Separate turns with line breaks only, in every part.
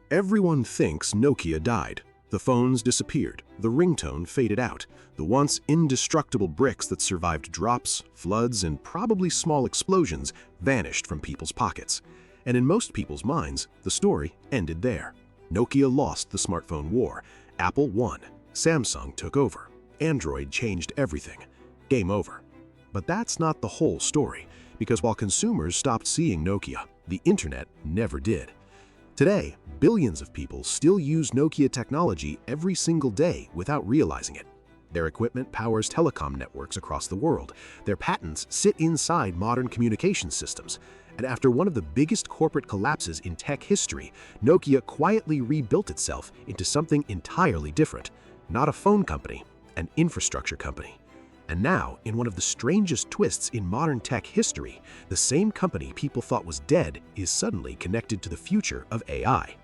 Everyone thinks Nokia died. The phones disappeared, the ringtone faded out, the once indestructible bricks that survived drops, floods, and probably small explosions vanished from people's pockets. And in most people's minds, the story ended there. Nokia lost the smartphone war. Apple won. Samsung took over. Android changed everything. Game over. But that's not the whole story, because while consumers stopped seeing Nokia, the internet never did. Today, billions of people still use Nokia technology every single day without realizing it. Their equipment powers telecom networks across the world. Their patents sit inside modern communication systems. And after one of the biggest corporate collapses in tech history, Nokia quietly rebuilt itself into something entirely different. Not a phone company, an infrastructure company. And now, in one of the strangest twists in modern tech history, the same company people thought was dead is suddenly connected to the future of AI.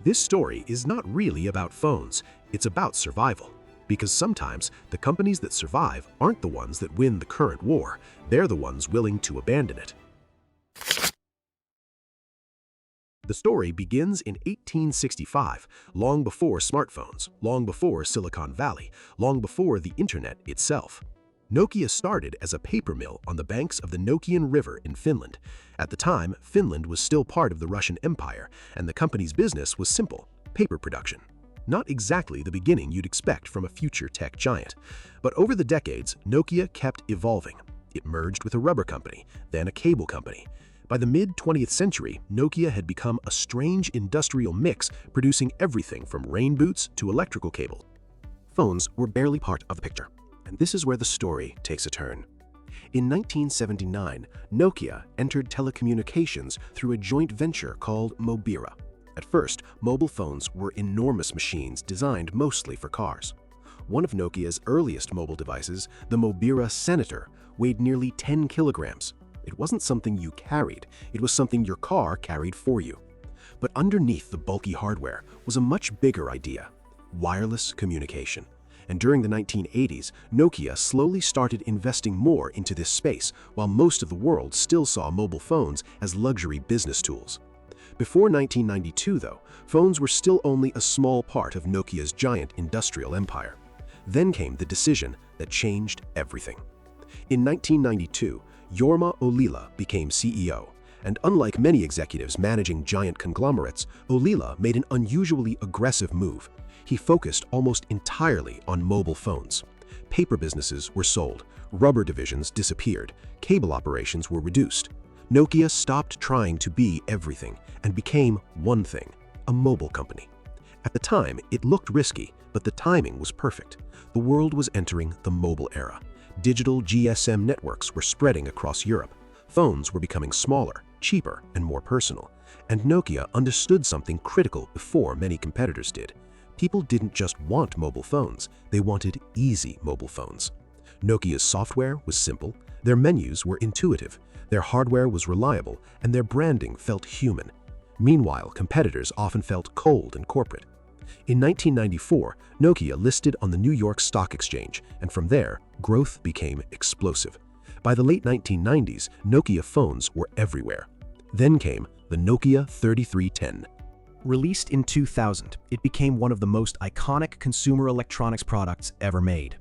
This story is not really about phones, it's about survival. Because sometimes, the companies that survive aren't the ones that win the current war, they're the ones willing to abandon it. The story begins in 1865, long before smartphones, long before Silicon Valley, long before the internet itself. Nokia started as a paper mill on the banks of the Nokian River in Finland. At the time, Finland was still part of the Russian Empire, and the company's business was simple: paper production. Not exactly the beginning you'd expect from a future tech giant. But over the decades, Nokia kept evolving. It merged with a rubber company, then a cable company. By the mid-20th century, Nokia had become a strange industrial mix, producing everything from rain boots to electrical cable. Phones were barely part of the picture. And this is where the story takes a turn. In 1979, Nokia entered telecommunications through a joint venture called Mobira. At first, mobile phones were enormous machines designed mostly for cars. One of Nokia's earliest mobile devices, the Mobira Senator, weighed nearly 10 kilograms. It wasn't something you carried, it was something your car carried for you. But underneath the bulky hardware was a much bigger idea: wireless communication. And during the 1980s, Nokia slowly started investing more into this space, while most of the world still saw mobile phones as luxury business tools. Before 1992, though, phones were still only a small part of Nokia's giant industrial empire. Then came the decision that changed everything. In 1992, Jorma Ollila became CEO, and unlike many executives managing giant conglomerates, Ollila made an unusually aggressive move. He focused almost entirely on mobile phones. Paper businesses were sold, rubber divisions disappeared, cable operations were reduced. Nokia stopped trying to be everything and became one thing: a mobile company. At the time, it looked risky, but the timing was perfect. The world was entering the mobile era. Digital GSM networks were spreading across Europe. Phones were becoming smaller, cheaper, and more personal. And Nokia understood something critical before many competitors did. People didn't just want mobile phones, they wanted easy mobile phones. Nokia's software was simple, their menus were intuitive, their hardware was reliable, and their branding felt human. Meanwhile, competitors often felt cold and corporate. In 1994, Nokia listed on the New York Stock Exchange, and from there, growth became explosive. By the late 1990s, Nokia phones were everywhere. Then came the Nokia 3310.
Released in 2000, it became one of the most iconic consumer electronics products ever made.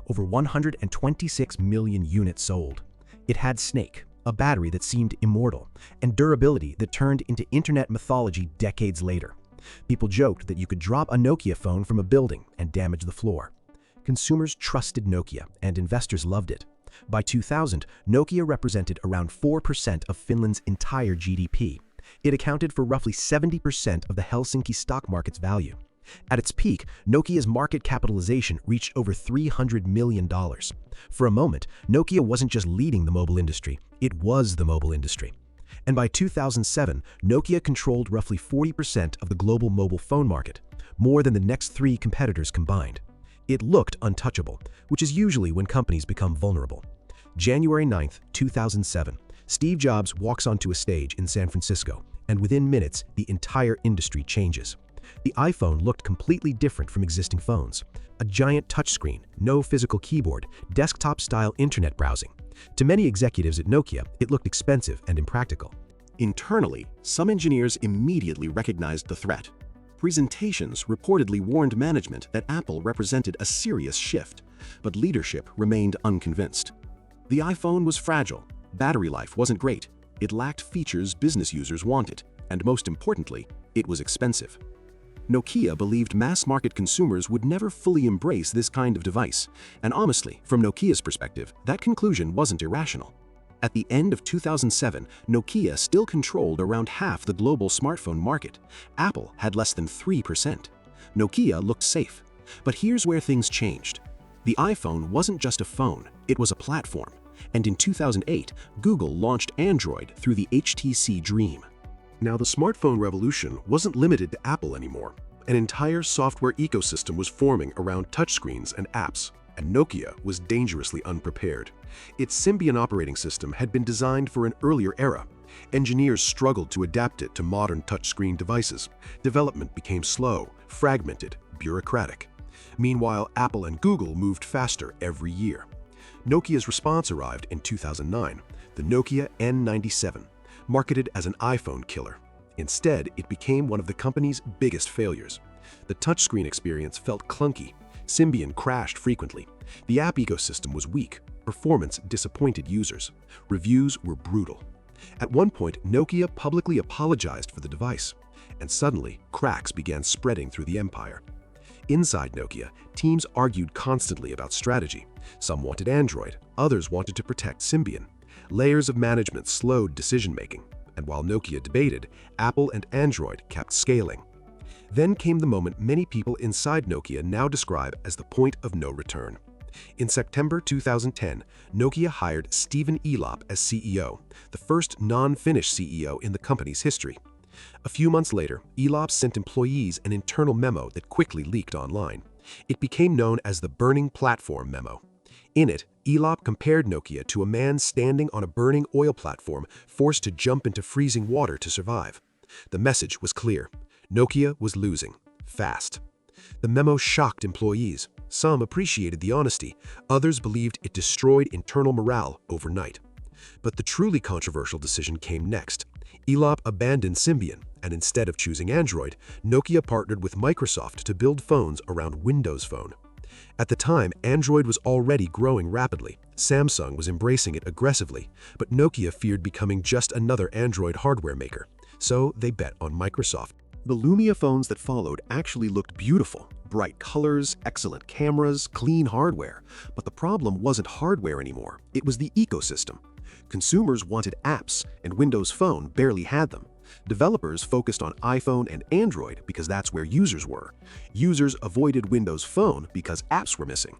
Over 126 million units sold. It had Snake, a battery that seemed immortal, and durability that turned into internet mythology decades later. People joked that you could drop a Nokia phone from a building and damage the floor. Consumers trusted Nokia, and investors loved it. By 2000, Nokia represented around 4% of Finland's entire GDP. It accounted for roughly 70% of the Helsinki stock market's value. At its peak, Nokia's market capitalization reached over $300 million. For a moment, Nokia wasn't just leading the mobile industry, it was the mobile industry. And by 2007, Nokia controlled roughly 40% of the global mobile phone market, more than the next three competitors combined. It looked untouchable, which is usually when companies become vulnerable. January 9, 2007, Steve Jobs walks onto a stage in San Francisco, and within minutes, the entire industry changes. The iPhone looked completely different from existing phones. A giant touchscreen, no physical keyboard, desktop-style internet browsing. To many executives at Nokia, it looked expensive and impractical.
Internally, some engineers immediately recognized the threat. Presentations reportedly warned management that Apple represented a serious shift, but leadership remained unconvinced. The iPhone was fragile, battery life wasn't great, it lacked features business users wanted, and most importantly, it was expensive. Nokia believed mass-market consumers would never fully embrace this kind of device, and honestly, from Nokia's perspective, that conclusion wasn't irrational. At the end of 2007, Nokia still controlled around half the global smartphone market. Apple had less than 3%. Nokia looked safe. But here's where things changed. The iPhone wasn't just a phone, it was a platform. And in 2008, Google launched Android through the HTC Dream. Now, the smartphone revolution wasn't limited to Apple anymore. An entire software ecosystem was forming around touchscreens and apps, and Nokia was dangerously unprepared. Its Symbian operating system had been designed for an earlier era. Engineers struggled to adapt it to modern touchscreen devices. Development became slow, fragmented, bureaucratic. Meanwhile, Apple and Google moved faster every year. Nokia's response arrived in 2009, the Nokia N97, marketed as an iPhone killer. Instead, it became one of the company's biggest failures. The touchscreen experience felt clunky. Symbian crashed frequently. The app ecosystem was weak. Performance disappointed users. Reviews were brutal. At one point, Nokia publicly apologized for the device. And suddenly, cracks began spreading through the empire. Inside Nokia, teams argued constantly about strategy. Some wanted Android, others wanted to protect Symbian. Layers of management slowed decision-making, and while Nokia debated, Apple and Android kept scaling. Then came the moment many people inside Nokia now describe as the point of no return. In September 2010, Nokia hired Stephen Elop as CEO, the first non-Finnish CEO in the company's history. A few months later, Elop sent employees an internal memo that quickly leaked online. It became known as the Burning Platform Memo. In it, Elop compared Nokia to a man standing on a burning oil platform forced to jump into freezing water to survive. The message was clear. Nokia was losing, fast. The memo shocked employees. Some appreciated the honesty, others believed it destroyed internal morale overnight. But the truly controversial decision came next. Elop abandoned Symbian, and instead of choosing Android, Nokia partnered with Microsoft to build phones around Windows Phone. At the time, Android was already growing rapidly. Samsung was embracing it aggressively, but Nokia feared becoming just another Android hardware maker. So they bet on Microsoft. The Lumia phones that followed actually looked beautiful. Bright colors, excellent cameras, clean hardware. But the problem wasn't hardware anymore. It was the ecosystem. Consumers wanted apps, and Windows Phone barely had them. Developers focused on iPhone and Android because that's where users were. Users avoided Windows Phone because apps were missing.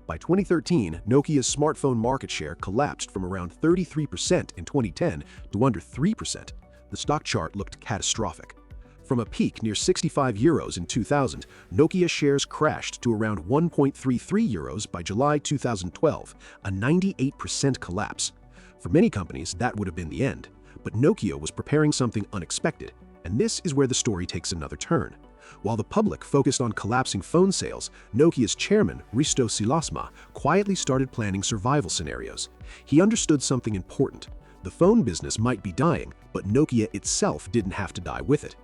By 2013, Nokia's smartphone market share collapsed from around 33% in 2010 to under 3%. The stock chart looked catastrophic. From a peak near 65 euros in 2000, Nokia shares crashed to around 1.33 euros by July 2012, a 98% collapse. For many companies, that would have been the end. But Nokia was preparing something unexpected, and this is where the story takes another turn. While the public focused on collapsing phone sales, Nokia's chairman, Risto Siilasmaa, quietly started planning survival scenarios. He understood something important. The phone business might be dying, but Nokia itself didn't have to die with it.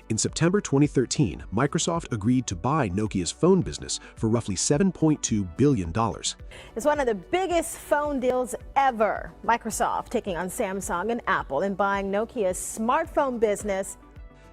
In September 2013, Microsoft agreed to buy Nokia's phone business for roughly $7.2 billion.
It's one of the biggest phone deals ever. Microsoft taking on Samsung and Apple and buying Nokia's smartphone business.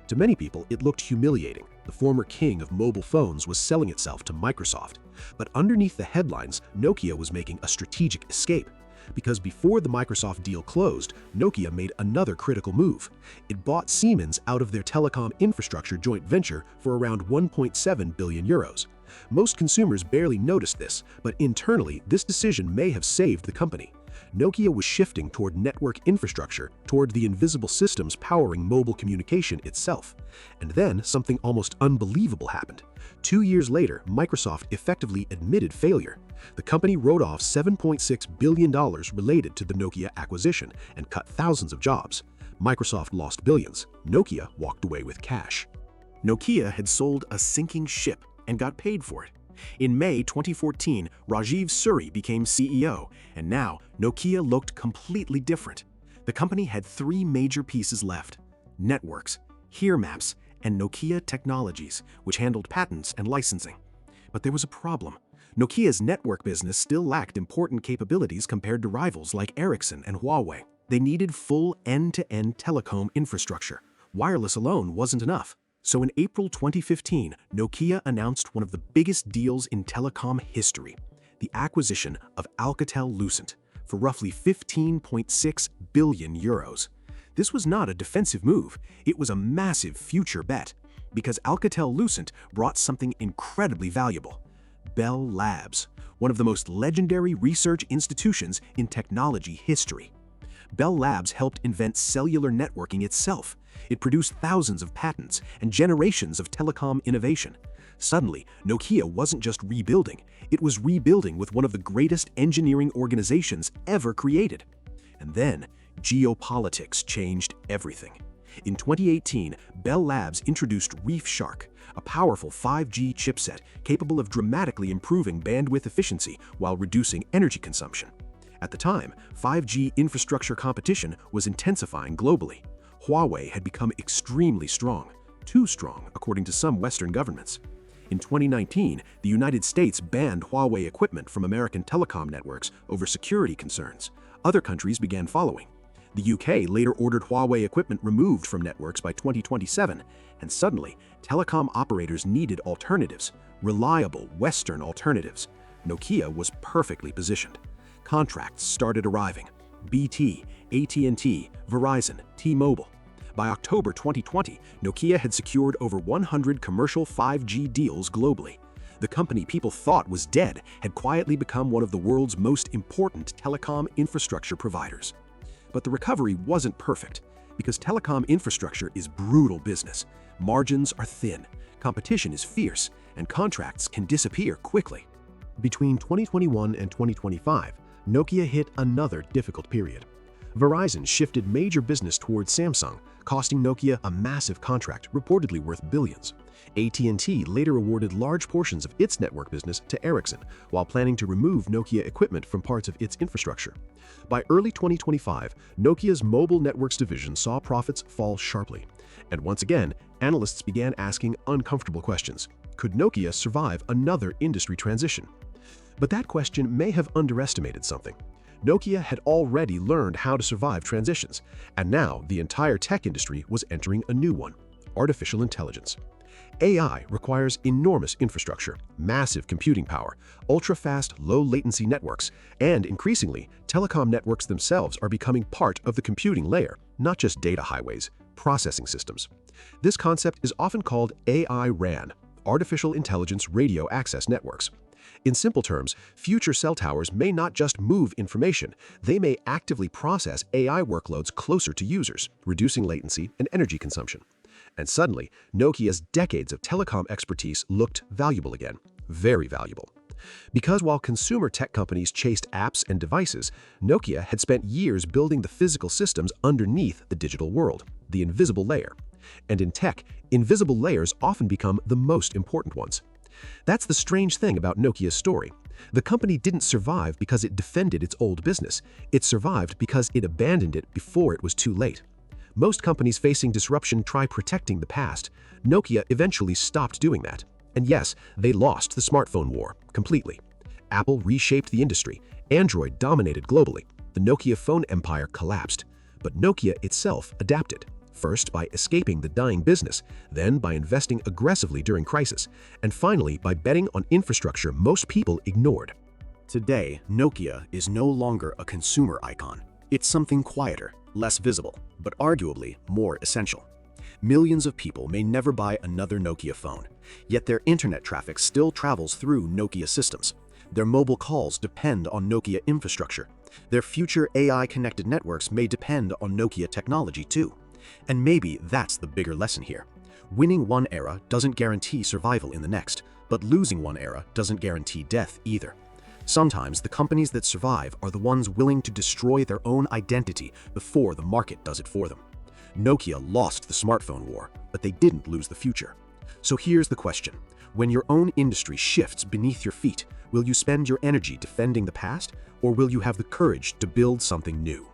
To many people, it looked humiliating. The former king of mobile phones was selling itself to Microsoft. But underneath the headlines, Nokia was making a strategic escape. Because before the Microsoft deal closed, Nokia made another critical move. It bought Siemens out of their telecom infrastructure joint venture for around 1.7 billion euros. Most consumers barely noticed this, but internally, this decision may have saved the company. Nokia was shifting toward network infrastructure, toward the invisible systems powering mobile communication itself. And then something almost unbelievable happened. 2 years later, Microsoft effectively admitted failure. The company wrote off $7.6 billion related to the Nokia acquisition and cut thousands of jobs. Microsoft lost billions. Nokia walked away with cash. Nokia had sold a sinking ship and got paid for it. In May 2014, Rajiv Suri became CEO, and now Nokia looked completely different. The company had 3 major pieces left: networks, HERE maps,
and Nokia Technologies, which handled patents and licensing. But there was a problem. Nokia's network business still lacked important capabilities compared to rivals like Ericsson and Huawei. They needed full end-to-end telecom infrastructure. Wireless alone wasn't enough. So in April 2015, Nokia announced one of the biggest deals in telecom history, the acquisition of Alcatel-Lucent for roughly 15.6 billion euros. This was not a defensive move, it was a massive future bet, because Alcatel-Lucent brought something incredibly valuable: Bell Labs, one of the most legendary research institutions in technology history. Bell Labs helped invent cellular networking itself. It produced thousands of patents and generations of telecom innovation. Suddenly, Nokia wasn't just rebuilding, it was rebuilding with one of the greatest engineering organizations ever created. And then, geopolitics changed everything. In 2018, Bell Labs introduced ReefShark, a powerful 5G chipset capable of dramatically improving bandwidth efficiency while reducing energy consumption. At the time, 5G infrastructure competition was intensifying globally. Huawei had become extremely strong, too strong according to some Western governments. In 2019, the United States banned Huawei equipment from American telecom networks over security concerns. Other countries began following. The UK later ordered Huawei equipment removed from networks by 2027, and suddenly, telecom operators needed alternatives, reliable Western alternatives. Nokia was perfectly positioned. Contracts started arriving: BT, AT&T, Verizon, T-Mobile. By October 2020, Nokia had secured over 100 commercial 5G deals globally. The company people thought was dead had quietly become one of the world's most important telecom infrastructure providers. But the recovery wasn't perfect, because telecom infrastructure is brutal business. Margins are thin, competition is fierce, and contracts can disappear quickly.
Between 2021 and 2025, Nokia hit another difficult period. Verizon shifted major business towards Samsung, costing Nokia a massive contract reportedly worth billions. AT&T later awarded large portions of its network business to Ericsson, while planning to remove Nokia equipment from parts of its infrastructure. By early 2025, Nokia's mobile networks division saw profits fall sharply. And once again, analysts began asking uncomfortable questions. Could Nokia survive another industry transition? But that question may have underestimated something. Nokia had already learned how to survive transitions, and now the entire tech industry was entering a new one: artificial intelligence. AI requires enormous infrastructure, massive computing power, ultra-fast, low-latency networks, and increasingly, telecom networks themselves are becoming part of the computing layer, not just data highways, processing systems. This concept is often called AI RAN, Artificial Intelligence Radio Access Networks. In simple terms, future cell towers may not just move information, they may actively process AI workloads closer to users, reducing latency and energy consumption. And suddenly, Nokia's decades of telecom expertise looked valuable again, very valuable. Because while consumer tech companies chased apps and devices, Nokia had spent years building the physical systems underneath the digital world, the invisible layer. And in tech, invisible layers often become the most important ones. That's the strange thing about Nokia's story. The company didn't survive because it defended its old business. It survived because it abandoned it before it was too late. Most companies facing disruption try protecting the past. Nokia eventually stopped doing that. And yes, they lost the smartphone war completely. Apple reshaped the industry. Android dominated globally. The Nokia phone empire collapsed. But Nokia itself adapted. First by escaping the dying business, then by investing aggressively during crisis, and finally by betting on infrastructure most people ignored.
Today, Nokia is no longer a consumer icon. It's something quieter, less visible, but arguably more essential. Millions of people may never buy another Nokia phone, yet their internet traffic still travels through Nokia systems. Their mobile calls depend on Nokia infrastructure. Their future AI-connected networks may depend on Nokia technology too. And maybe that's the bigger lesson here. Winning one era doesn't guarantee survival in the next, but losing one era doesn't guarantee death either. Sometimes the companies that survive are the ones willing to destroy their own identity before the market does it for them. Nokia lost the smartphone war, but they didn't lose the future. So here's the question. When your own industry shifts beneath your feet, will you spend your energy defending the past, or will you have the courage to build something new?